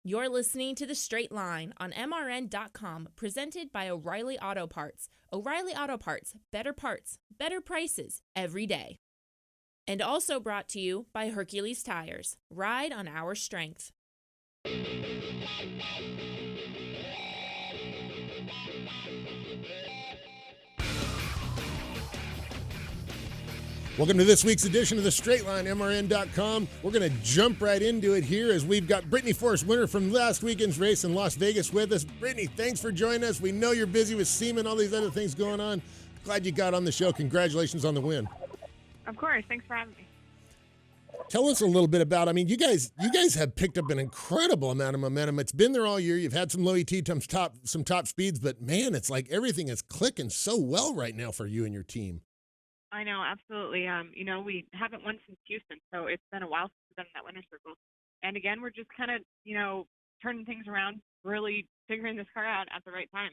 You're listening to The Straight Line on MRN.com, presented by O'Reilly Auto Parts. O'Reilly Auto Parts, better prices every day. And also brought to you by Hercules Tires. Ride on our strength. Welcome to this week's edition of The Straight Line, MRN.com. We're going to jump right into it here as we've got Brittany Force, winner from last weekend's race in Las Vegas, with us. Brittany, thanks for joining us. We know you're busy with SEMA and all these other things going on. Glad you got on the show. Congratulations on the win. Of course. Thanks for having me. Tell us a little bit about, you guys have picked up an incredible amount of momentum. It's been there all year. You've had some low ET, some top speeds, but man, it's like everything is clicking so well right now for you and your team. I know, absolutely. We haven't won since Houston, so it's been a while since we've been in that winner's circle. And again, we're just kind of, turning things around, really figuring this car out at the right time,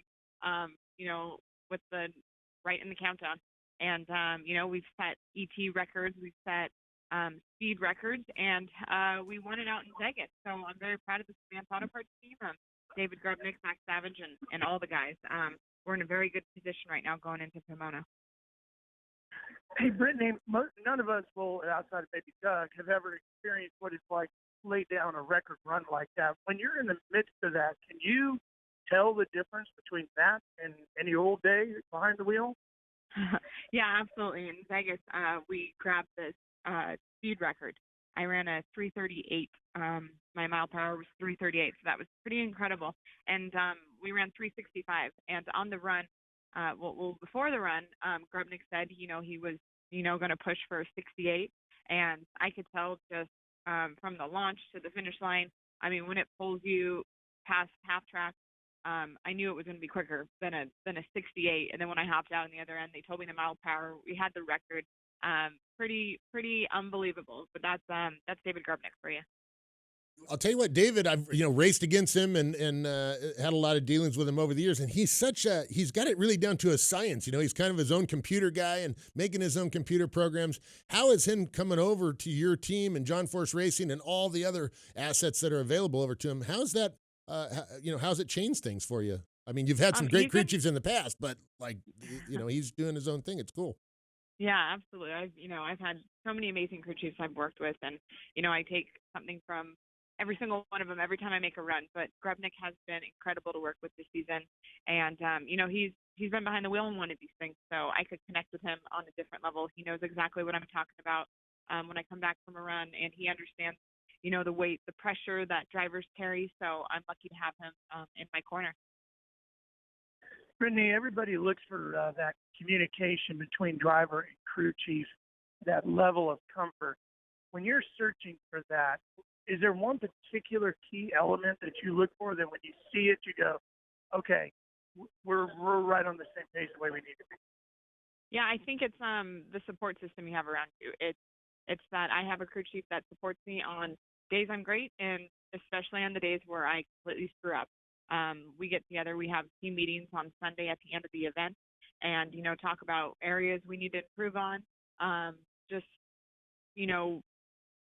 with the right in the countdown. And, we've set ET records, we've set speed records, and we won it out in Vegas. So I'm very proud of the Advanced Auto Parts team, David Grubnick, Max Savage, and all the guys. We're in a very good position right now going into Pomona. Hey, Brittany, none of us will, outside of maybe Doug, have ever experienced what it's like to lay down a record run like that. When you're in the midst of that, can you tell the difference between that and any old day behind the wheel? Yeah, absolutely. In Vegas, we grabbed this speed record. I ran a 338. My mile per hour was 338, so that was pretty incredible. And we ran 365. And on the run, before the run, Grubnick said, he was, going to push for a 68. And I could tell just from the launch to the finish line, when it pulls you past half track, I knew it was going to be quicker than a 68. And then when I hopped out on the other end, they told me the mile per hour. We had the record. Pretty unbelievable. But that's David Grubnick for you. I'll tell you what, David, I've raced against him and had a lot of dealings with him over the years, and he's got it really down to a science. He's kind of his own computer guy and making his own computer programs. How is him coming over to your team and John Force Racing and all the other assets that are available over to him? How's that? How's it changed things for you? You've had some great crew chiefs in the past, but he's doing his own thing. It's cool. Yeah, absolutely. I've had so many amazing crew chiefs I've worked with, and I take something from every single one of them every time I make a run. But Grubnick has been incredible to work with this season. And, he's been behind the wheel in one of these things. So I could connect with him on a different level. He knows exactly what I'm talking about when I come back from a run. And he understands, the weight, the pressure that drivers carry. So I'm lucky to have him in my corner. Brittany, everybody looks for that communication between driver and crew chief, that level of comfort. When you're searching for that, is there one particular key element that you look for that when you see it, you go, okay, we're right on the same page the way we need to be? Yeah, I think it's the support system you have around you. It's that I have a crew chief that supports me on days I'm great, and especially on the days where I completely screw up. We get together, we have team meetings on Sunday at the end of the event, and talk about areas we need to improve on.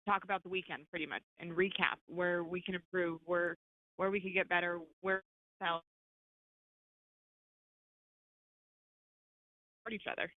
Talk about the weekend pretty much and recap where we can improve, where we could get better, where we support each other.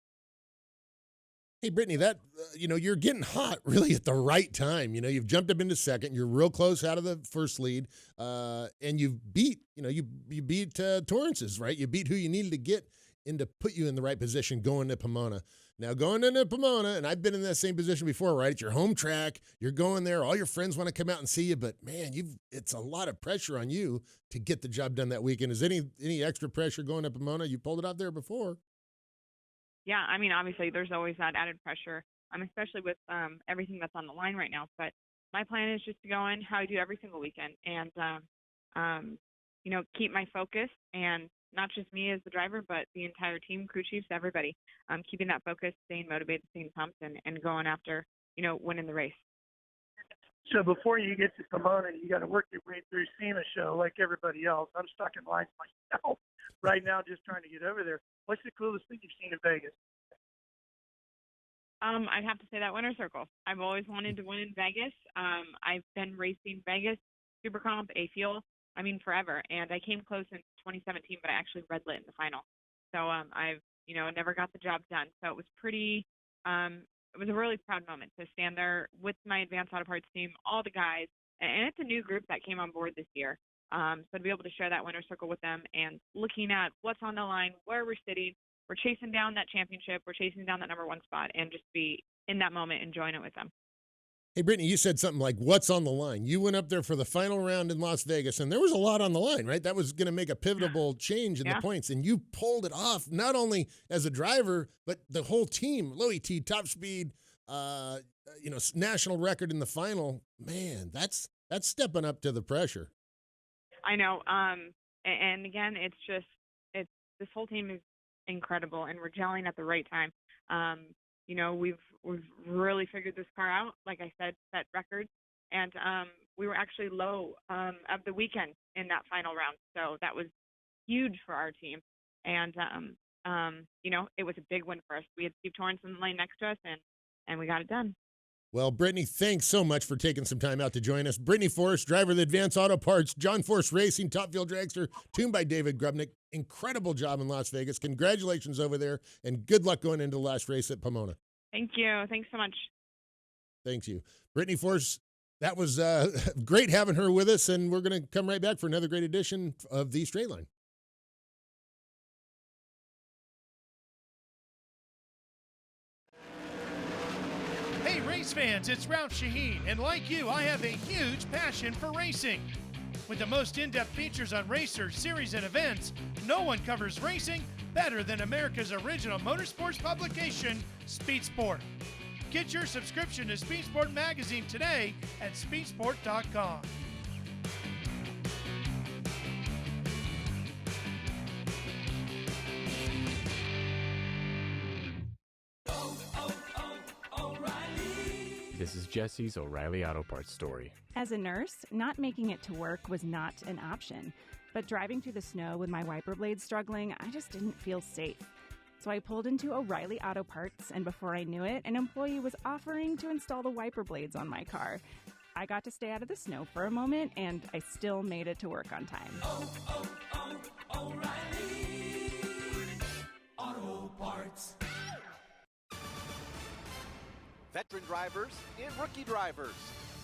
Hey, Brittany, that you're getting hot really at the right time. You've jumped up into second. You're real close out of the first lead, and you've beat you beat Torrance's, right? You beat who you needed to get in to put you in the right position going to Pomona. Now, going into Pomona, and I've been in that same position before, right? It's your home track. You're going there. All your friends want to come out and see you, but, man, it's a lot of pressure on you to get the job done that weekend. Is any extra pressure going to Pomona? You pulled it out there before. Yeah, obviously there's always that added pressure, especially with everything that's on the line right now. But my plan is just to go in how I do every single weekend and, keep my focus, and not just me as the driver, but the entire team, crew chiefs, everybody, keeping that focus, staying motivated, staying pumped, and going after, winning the race. So before you get to Pomona, you got to work your way through SEMA show like everybody else. I'm stuck in lines myself right now just trying to get over there. What's the coolest thing you've seen in Vegas? I'd have to say that winner's circle. I've always wanted to win in Vegas. I've been racing Vegas Super Comp, A Fuel, I mean, forever. And I came close in 2017, but I actually red lit in the final. So I've, never got the job done. So it was pretty, it was a really proud moment to stand there with my Advanced Auto Parts team, all the guys. And it's a new group that came on board this year. So to be able to share that winner's circle with them and looking at what's on the line, where we're sitting, we're chasing down that championship, we're chasing down that number one spot, and just be in that moment enjoying it with them. Hey, Brittany, you said something like, what's on the line? You went up there for the final round in Las Vegas, and there was a lot on the line, right? That was going to make a pivotal change in the points, and you pulled it off, not only as a driver, but the whole team. Low ET, top speed, national record in the final. Man, that's stepping up to the pressure. I know. And again, it's this whole team is incredible, and we're gelling at the right time. We've really figured this car out. Like I said, set records, and we were actually low of the weekend in that final round, so that was huge for our team. And it was a big win for us. We had Steve Torrance in the lane next to us, and we got it done. Well, Brittany, thanks so much for taking some time out to join us. Brittany Force, driver of the Advanced Auto Parts, John Force Racing, Top Fuel Dragster, tuned by David Grubnick. Incredible job in Las Vegas. Congratulations over there, and good luck going into the last race at Pomona. Thank you. Thanks so much. Thank you. Brittany Force, that was great having her with us, and we're going to come right back for another great edition of The Straight Line. Hey race fans, it's Ralph Shaheen, and like you, I have a huge passion for racing. With the most in-depth features on racers, series, and events, no one covers racing better than America's original motorsports publication, Speed Sport. Get your subscription to Speed Sport magazine today at speedsport.com. This is Jesse's O'Reilly Auto Parts story. As a nurse, not making it to work was not an option. But driving through the snow with my wiper blades struggling, I just didn't feel safe. So I pulled into O'Reilly Auto Parts, and before I knew it, an employee was offering to install the wiper blades on my car. I got to stay out of the snow for a moment, and I still made it to work on time. O'Reilly Auto Parts. Veteran drivers and rookie drivers.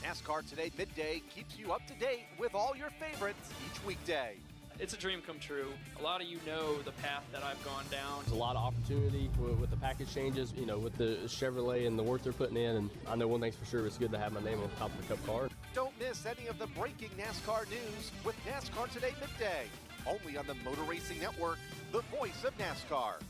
NASCAR Today Midday keeps you up to date with all your favorites each weekday. It's a dream come true. A lot of you know the path that I've gone down. There's a lot of opportunity with the package changes, with the Chevrolet and the work they're putting in. And I know one thing's for sure, it's good to have my name on top of the Cup car. Don't miss any of the breaking NASCAR news with NASCAR Today Midday. Only on the Motor Racing Network, the voice of NASCAR.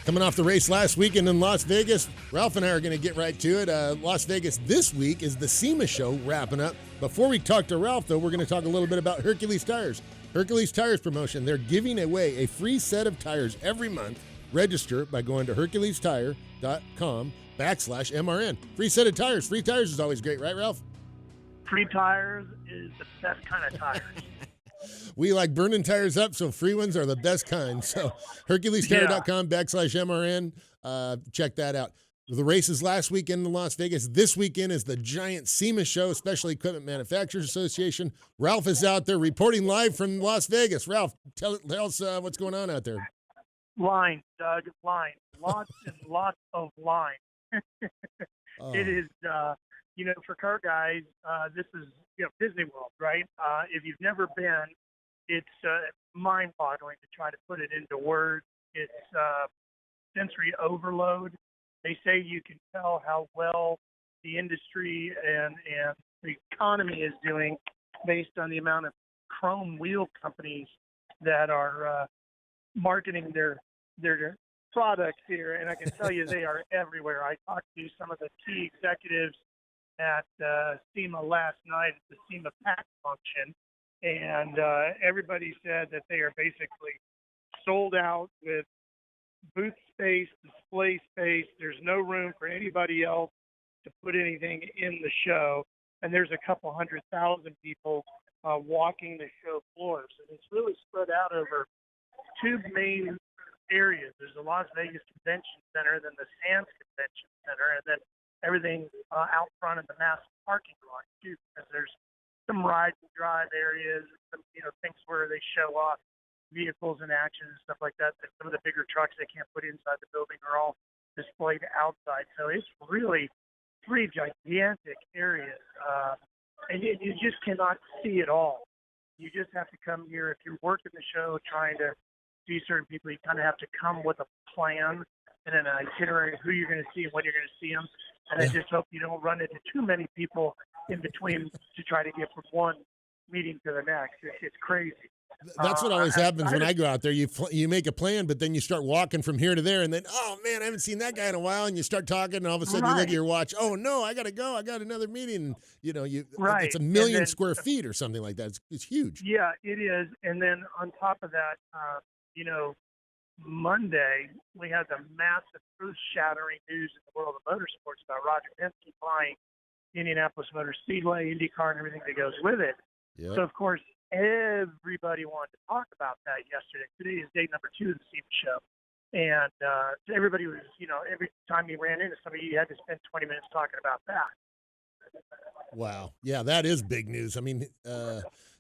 Coming off the race last weekend in Las Vegas, Ralph and I are going to get right to it. Las Vegas this week is the SEMA show wrapping up. Before we talk to Ralph, though, we're going to talk a little bit about Hercules Tires. Hercules Tires promotion. They're giving away a free set of tires every month. Register by going to HerculesTire.com/MRN. Free set of tires. Free tires is always great, right, Ralph? Free tires is the best kind of tires. We like burning tires up, so free ones are the best kind. So HerculesTire.com/MRN. Check that out. The races last weekend in Las Vegas. This weekend is the giant SEMA show, Special Equipment Manufacturers Association. Ralph is out there reporting live from Las Vegas. Ralph, tell us what's going on out there. Line, Doug, line. Lots and lots of line. It is, for car guys, this is, Disney World, right? If you've never been, it's mind-boggling to try to put it into words. It's sensory overload. They say you can tell how well the industry and the economy is doing based on the amount of chrome wheel companies that are marketing their products here. And I can tell you they are everywhere. I talked to some of the key executives at SEMA last night at the SEMA PAC function, and everybody said that they are basically sold out with booth space, display space. There's no room for anybody else to put anything in the show, and there's a couple 100,000 people walking the show floors, and it's really spread out over two main areas. There's the Las Vegas Convention Center, then the Sands Convention Center, and then everything out front in the massive parking lot too. Because there's some ride and drive areas, some things where they show off vehicles in action and stuff like that. That some of the bigger trucks they can't put inside the building are all displayed outside. So it's really 3 gigantic areas, and you just cannot see it all. You just have to come here. If you're working the show trying to see certain people, you kind of have to come with a plan and an itinerary of who you're going to see and when you're going to see them. And I just hope you don't run into too many people in between to try to get from one meeting to the next. It's crazy. That's what always happens when I go out there. You make a plan, but then you start walking from here to there, and then, oh, man, I haven't seen that guy in a while, and you start talking, and all of a sudden you look at your watch. Oh, no, I got to go. I got another meeting. It's 1 million square feet or something like that. It's huge. Yeah, it is. And then on top of that, Monday, we had the massive earth-shattering news in the world of motorsports about Roger Penske buying Indianapolis Motor Speedway, IndyCar, and everything that goes with it. Yep. So, of course, everybody wanted to talk about that yesterday. Today is day number 2 of the SEMA show. And everybody was, every time you ran into somebody, you had to spend 20 minutes talking about that. Wow. Yeah, that is big news. I mean,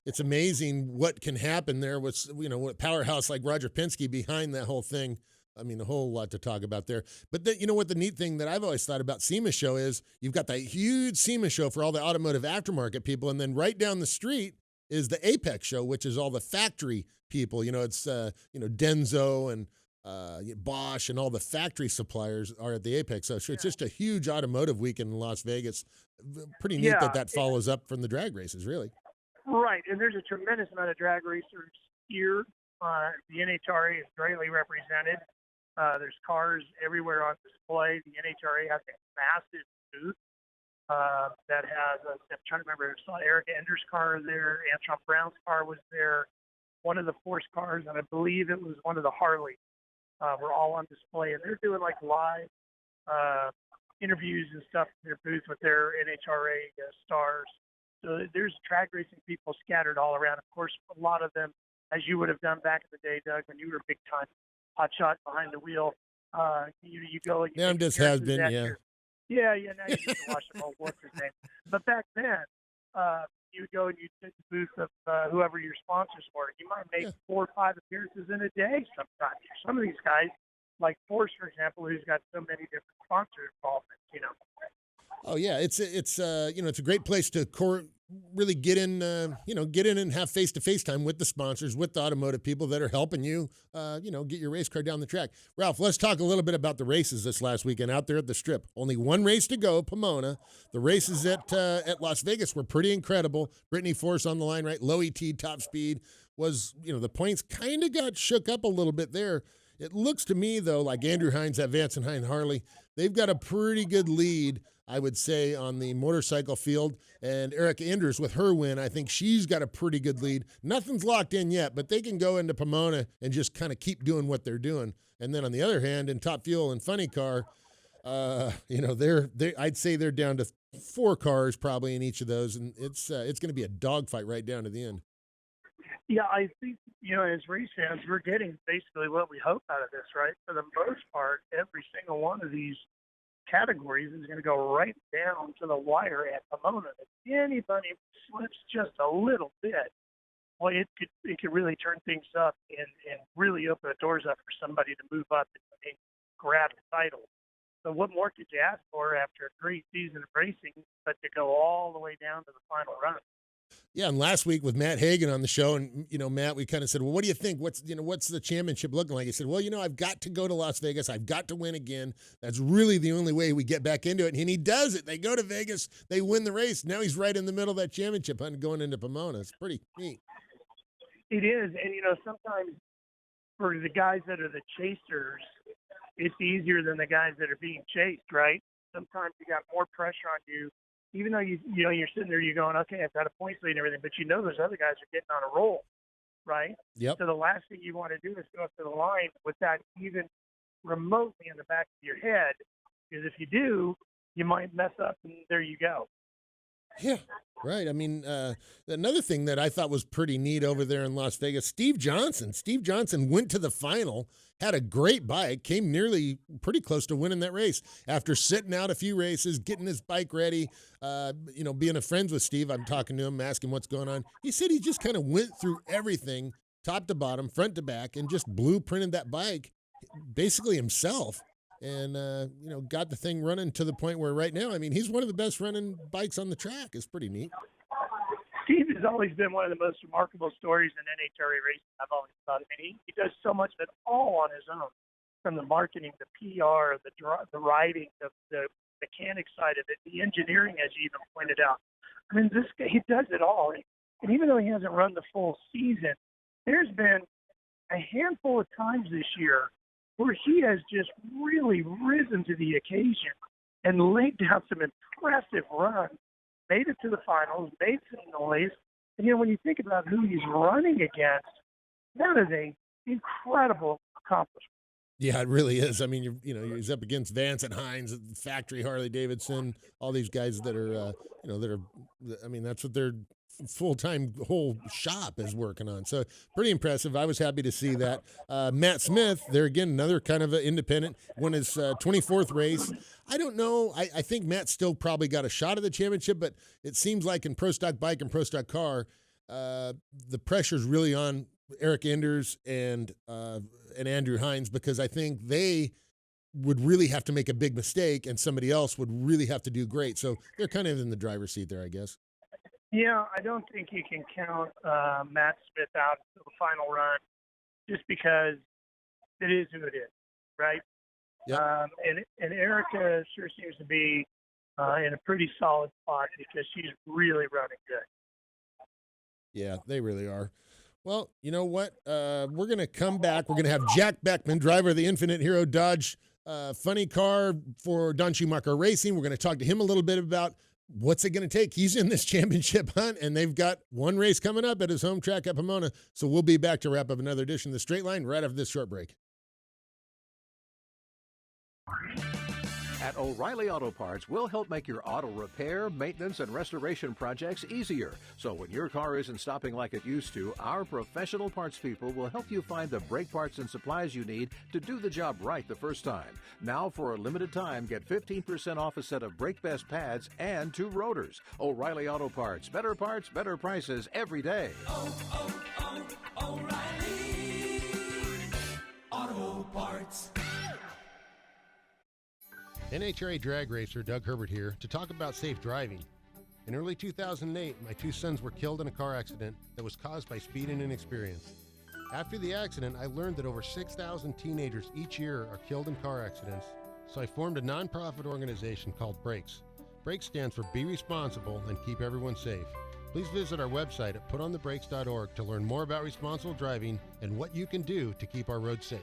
it's amazing what can happen there with, what powerhouse like Roger Penske behind that whole thing. I mean, a whole lot to talk about there. But what the neat thing that I've always thought about SEMA show is you've got that huge SEMA show for all the automotive aftermarket people. And then right down the street is the Apex show, which is all the factory people. It's, Denso and Bosch and all the factory suppliers are at the Apex. So it's just a huge automotive weekend in Las Vegas. Pretty neat that follows up from the drag races, really. Right, and there's a tremendous amount of drag racers here. The NHRA is greatly represented. There's cars everywhere on display. The NHRA has a massive booth that has, I'm trying to remember, I saw Eric Ender's car there, Antron Brown's car was there, one of the Force cars, and I believe it was one of the Harleys were all on display. And they're doing like live interviews and stuff in their booth with their NHRA stars. So there's drag racing people scattered all around. Of course, a lot of them, as you would have done back in the day, Doug, when you were big time hot shot behind the wheel. You go. Yeah, I'm just has been. Yeah. Now you get to watch them all. What's his name? But back then, you would go and you'd sit in the booth of whoever your sponsors were. You might make 4 or 5 appearances in a day sometimes. Some of these guys, like Force, for example, who's got so many different sponsor involvements. Oh yeah, it's a great place to really get in and have face-to-face time with the sponsors, with the automotive people that are helping you, get your race car down the track. Ralph, let's talk a little bit about the races this last weekend out there at the Strip. Only 1 race to go, Pomona. The races at Las Vegas were pretty incredible. Brittany Force on the line, right? Low ET, top speed was, the points kind of got shook up a little bit there. It looks to me, though, like Andrew Hines at Vance and Hine Harley, they've got a pretty good lead, I would say, on the motorcycle field. And Erica Enders, with her win, I think she's got a pretty good lead. Nothing's locked in yet, but they can go into Pomona and just kind of keep doing what they're doing. And then on the other hand, in Top Fuel and Funny Car, I'd say they're down to 4 cars probably in each of those, and it's going to be a dogfight right down to the end. Yeah, I think, as race fans, we're getting basically what we hope out of this, right? For the most part, every single one of these categories is going to go right down to the wire at Pomona. If anybody slips just a little bit, well, it could really turn things up and really open the doors up for somebody to move up and grab the title. So what more could you ask for after a great season of racing, but to go all the way down to the final run? Yeah, and last week with Matt Hagan on the show, and Matt, we kind of said, well, what do you think? What's the championship looking like? He said, well, I've got to go to Las Vegas. I've got to win again. That's really the only way we get back into it. And he does it. They go to Vegas, they win the race. Now he's right in the middle of that championship hunt going into Pomona. It's pretty neat. It is, and sometimes for the guys that are the chasers, it's easier than the guys that are being chased, right? Sometimes you got more pressure on you. Even though you're sitting there, you're going, okay, I've got a points lead and everything, but those other guys are getting on a roll, right? Yep. So the last thing you want to do is go up to the line with that even remotely in the back of your head, because if you do, you might mess up, and there you go. Yeah, right. I mean, another thing that I thought was pretty neat over there in Las Vegas, Steve Johnson. Steve Johnson went to the final, had a great bike, came nearly pretty close to winning that race after sitting out a few races, getting his bike ready. Being a friend with Steve, I'm talking to him, asking what's going on. He said he just kind of went through everything, top to bottom, front to back, and just blueprinted that bike basically himself. And got the thing running to the point where right now, I mean, he's one of the best running bikes on the track. It's pretty neat. Steve has always been one of the most remarkable stories in NHRA racing. I've always thought. I mean, he does so much of it all on his own, from the marketing, the PR, the riding, the mechanic side of it, the engineering, as you even pointed out. I mean, this guy, he does it all. And even though he hasn't run the full season, there's been a handful of times this year where he has just really risen to the occasion and laid down some impressive runs, made it to the finals, made some noise. And, when you think about who he's running against, that is an incredible accomplishment. Yeah, it really is. I mean, he's up against Vance and Hines, Factory Harley Davidson, all these guys that are, I mean, that's what their full-time whole shop is working on. So pretty impressive. I was happy to see that. Matt Smith, there again, another kind of an independent, won his 24th race. I don't know. I think Matt still probably got a shot at the championship, but it seems like in Pro Stock Bike and Pro Stock Car, the pressure's really on Eric Enders and Andrew Hines, because I think they would really have to make a big mistake and somebody else would really have to do great. So they're kind of in the driver's seat there, I guess. Yeah, I don't think you can count Matt Smith out until the final run, just because it is who it is, right? Yep. And Erica sure seems to be in a pretty solid spot because she's really running good. Yeah, they really are. Well, you know what? We're going to come back. We're going to have Jack Beckman, driver of the Infinite Hero Dodge funny car for Don Schumacher Racing. We're going to talk to him a little bit about what's it going to take. He's in this championship hunt, and they've got one race coming up at his home track at Pomona. So we'll be back to wrap up another edition of The Straight Line right after this short break. At O'Reilly Auto Parts, we'll help make your auto repair, maintenance, and restoration projects easier. So when your car isn't stopping like it used to, our professional parts people will help you find the brake parts and supplies you need to do the job right the first time. Now, for a limited time, get 15% off a set of Brake Best pads and 2 rotors. O'Reilly Auto Parts, better prices every day. O'Reilly Auto Parts. NHRA drag racer Doug Herbert here to talk about safe driving. In early 2008, my 2 sons were killed in a car accident that was caused by speed and inexperience. After the accident, I learned that over 6,000 teenagers each year are killed in car accidents, so I formed a nonprofit organization called Brakes. Brakes stands for Be Responsible and Keep Everyone Safe. Please visit our website at putonthebrakes.org to learn more about responsible driving and what you can do to keep our roads safe.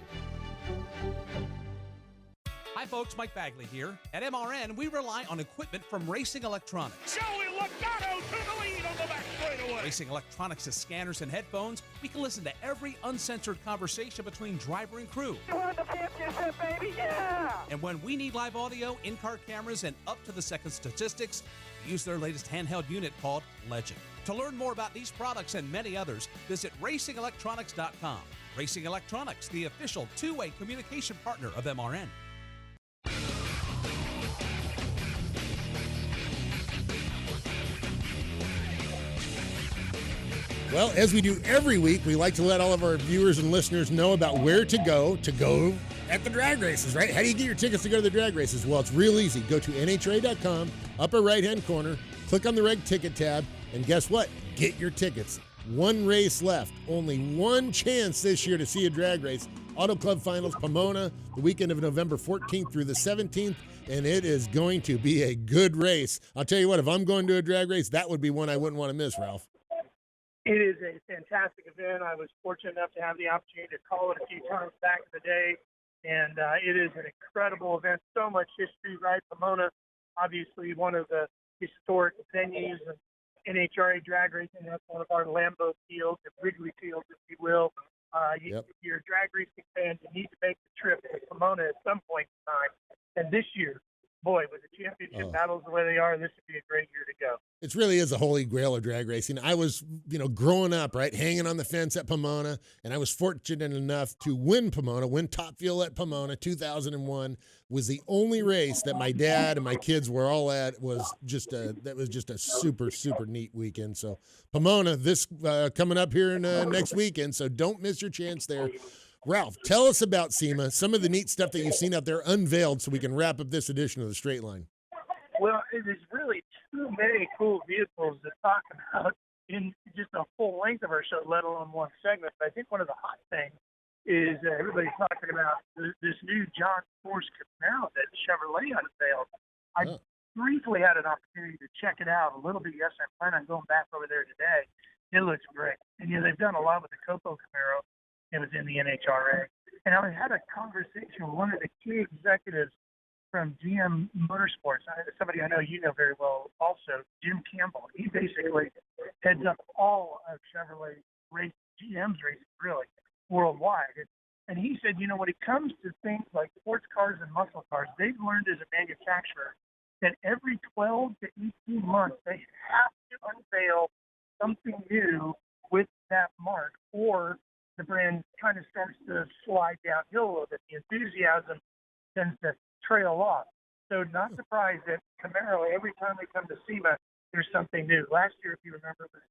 Hi folks, Mike Bagley here. At MRN, we rely on equipment from Racing Electronics. Joey Logano to the lead on the back straightaway. Racing Electronics has scanners and headphones. We can listen to every uncensored conversation between driver and crew. You won the championship, baby, yeah! And when we need live audio, in-car cameras, and up-to-the-second statistics, we use their latest handheld unit called Legend. To learn more about these products and many others, visit racingelectronics.com. Racing Electronics, the official two-way communication partner of MRN. Well, as we do every week, we like to let all of our viewers and listeners know about where to go at the drag races, right? How do you get your tickets to go to the drag races? Well, it's real easy. Go to NHRA.com, upper right-hand corner, click on the Reg Ticket tab, and guess what? Get your tickets. 1 race left. Only 1 chance this year to see a drag race. Auto Club Finals, Pomona, the weekend of November 14th through the 17th, and it is going to be a good race. I'll tell you what, if I'm going to a drag race, that would be one I wouldn't want to miss, Ralph. It is a fantastic event. I was fortunate enough to have the opportunity to call it a few times back in the day, and it is an incredible event. So much history, right? Pomona, obviously one of the historic venues of NHRA drag racing. That's one of our Lambeau fields, and Wrigley fields, if you will. If you're a drag racing fan, you need to make the trip to Pomona at some point in time. And this year, boy, with the championship battles the way they are, this would be a great year to go. It really is a holy grail of drag racing. I was, growing up, right, hanging on the fence at Pomona, and I was fortunate enough to win Pomona, win top fuel at Pomona. 2001 was the only race that my dad and my kids were all at. That was just a super, super neat weekend. So Pomona, this coming up here in next weekend, so don't miss your chance there. Ralph, tell us about SEMA, some of the neat stuff that you've seen out there unveiled so we can wrap up this edition of the Straight Line. Well, it is really too many cool vehicles to talk about in just a full length of our show, let alone one segment. But I think one of the hot things is everybody's talking about this new John Force Camaro that Chevrolet unveiled. I briefly had an opportunity to check it out a little bit yesterday. I plan on going back over there today. It looks great. And, they've done a lot with the Copo Camaro. It was in the NHRA. And I had a conversation with one of the key executives from GM Motorsports, somebody I know you know very well also, Jim Campbell. He basically heads up all of Chevrolet race, GM's racing really, worldwide. And he said, when it comes to things like sports cars and muscle cars, they've learned as a manufacturer that every 12 to 18 months they have to unveil something new with that mark, or the brand kind of starts to slide downhill a little bit. The enthusiasm tends to trail off. So not surprised that Camaro, every time they come to SEMA, there's something new. Last year, if you remember, it was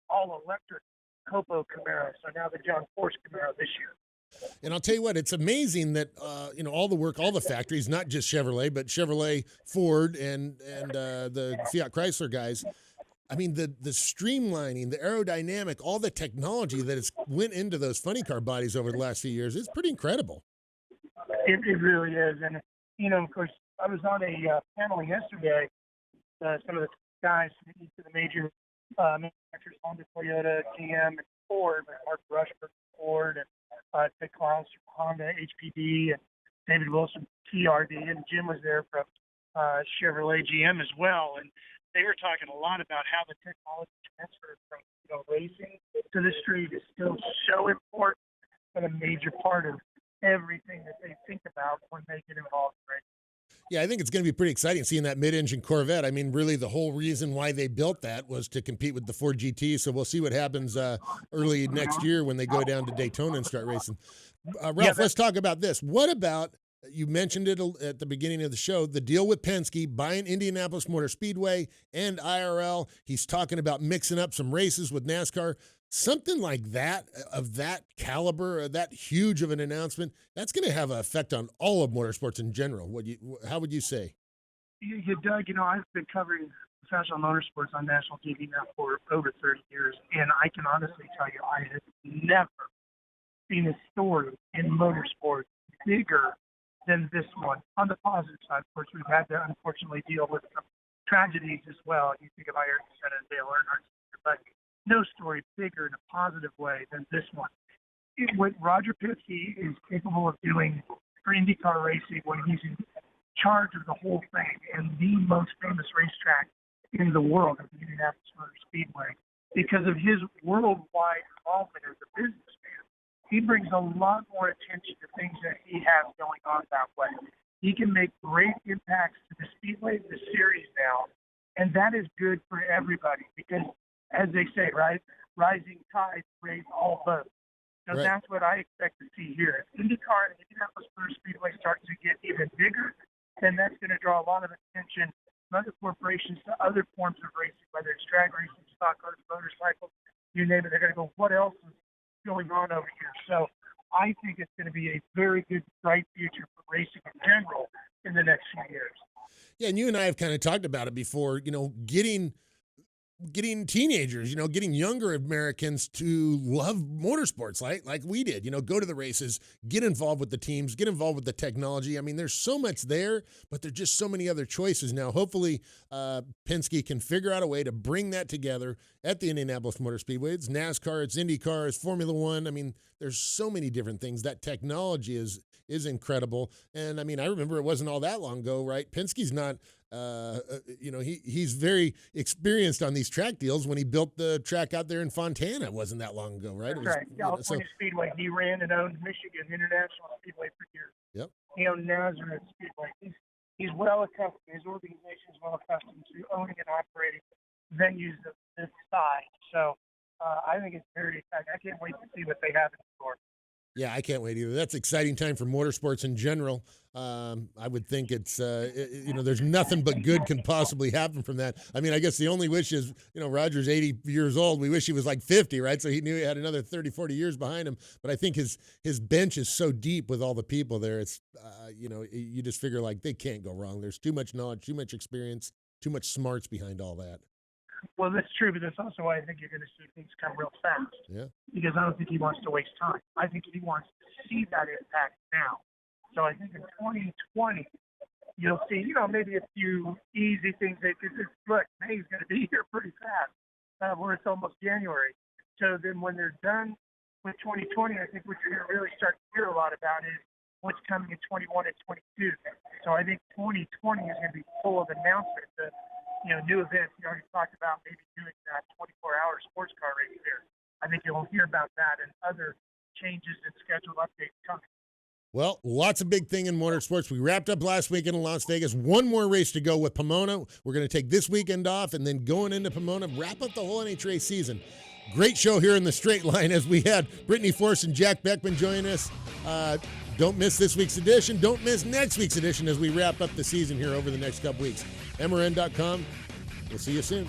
all electric Copo Camaro. So now the John Force Camaro this year. And I'll tell you what, it's amazing that, all the work, all the factories, not just Chevrolet, but Chevrolet, Ford, and the Fiat Chrysler guys. I mean, the streamlining, the aerodynamic, all the technology that has went into those funny car bodies over the last few years, it's pretty incredible. It really is. And, of course, I was on a panel yesterday. Some of the guys from each of the major manufacturers, Honda, Toyota, GM, and Ford, Mark Rushford, Ford, and Ted Klaus from Honda, HPD, and David Wilson, TRD, and Jim was there from Chevrolet GM as well. And they were talking a lot about how the technology transfer from racing to the street is still so important and a major part of everything that they think about when they get involved in racing. Yeah, I think it's going to be pretty exciting seeing that mid-engine Corvette. I mean, really the whole reason why they built that was to compete with the Ford GT, so we'll see what happens early next year when they go down to Daytona and start racing. Ralph, let's talk about this. What about, you mentioned it at the beginning of the show, the deal with Penske, buying Indianapolis Motor Speedway and IRL. He's talking about mixing up some races with NASCAR. Something like that, of that caliber, that huge of an announcement, that's going to have an effect on all of motorsports in general. How would you say? Doug, I've been covering professional motorsports on national TV now for over 30 years, and I can honestly tell you I have never seen a story in motorsports bigger than this one. On the positive side, of course, we've had to unfortunately deal with some tragedies as well. You think of Ayrton Senna and Dale Earnhardt, but no story bigger in a positive way than this one. What Roger Penske is capable of doing for IndyCar racing when he's in charge of the whole thing and the most famous racetrack in the world, of the Indianapolis Motor Speedway, because of his worldwide involvement as a businessman, he brings a lot more attention to things that he has going on that way. He can make great impacts to the Speedway, the series now, and that is good for everybody because, as they say, right, rising tides raise all boats. So That's what I expect to see here. If IndyCar and Indianapolis Motor Speedway start to get even bigger, then that's going to draw a lot of attention from other corporations to other forms of racing, whether it's drag racing, stock cars, motorcycles, you name it. They're going to go, what else is going on over here? So I think it's going to be a very good, bright future for racing in general in the next few years. Yeah, and you and I have kind of talked about it before, getting teenagers, getting younger Americans to love motorsports like we did, go to the races, get involved with the teams, get involved with the technology. I mean, there's so much there, but there's just so many other choices now. Hopefully, Penske can figure out a way to bring that together at the Indianapolis Motor Speedway. It's NASCAR, it's IndyCar, it's Formula One. I mean, there's so many different things. That technology is incredible. And I mean, I remember it wasn't all that long ago, right? Penske's not, he's very experienced on these track deals. When he built the track out there in Fontana, it wasn't that long ago, right? That's right. California Speedway. He ran and owned Michigan International Speedway for years. Yep. He owned Nazareth Speedway. He's well accustomed. His organization is well accustomed to owning and operating venues of this size. So I think it's very exciting. I can't wait to see what they have in store. Yeah, I can't wait either. That's an exciting time for motorsports in general. I would think it's, there's nothing but good can possibly happen from that. I mean, I guess the only wish is, Roger's 80 years old. We wish he was like 50, right? So he knew he had another 30, 40 years behind him. But I think his bench is so deep with all the people there. It's, you just figure like they can't go wrong. There's too much knowledge, too much experience, too much smarts behind all that. Well, that's true, but that's also why I think you're going to see things come real fast. Yeah. Because I don't think he wants to waste time. I think he wants to see that impact now. So I think in 2020, you'll see, maybe a few easy things. Look, May's going to be here pretty fast. Where it's almost January. So then when they're done with 2020, I think what you're going to really start to hear a lot about is what's coming in 21 and 22. So I think 2020 is going to be full of announcements. New events. You already talked about maybe doing that 24-hour sports car race there. I think you'll hear about that and other changes and schedule updates coming. Well, lots of big thing in motorsports. We wrapped up last weekend in Las Vegas. One more race to go with Pomona. We're going to take this weekend off and then going into Pomona, wrap up the whole NHRA season. Great show here in the straight line as we had Brittany Force and Jack Beckman join us. Don't miss this week's edition. Don't miss next week's edition as we wrap up the season here over the next couple weeks. MRN.com. We'll see you soon.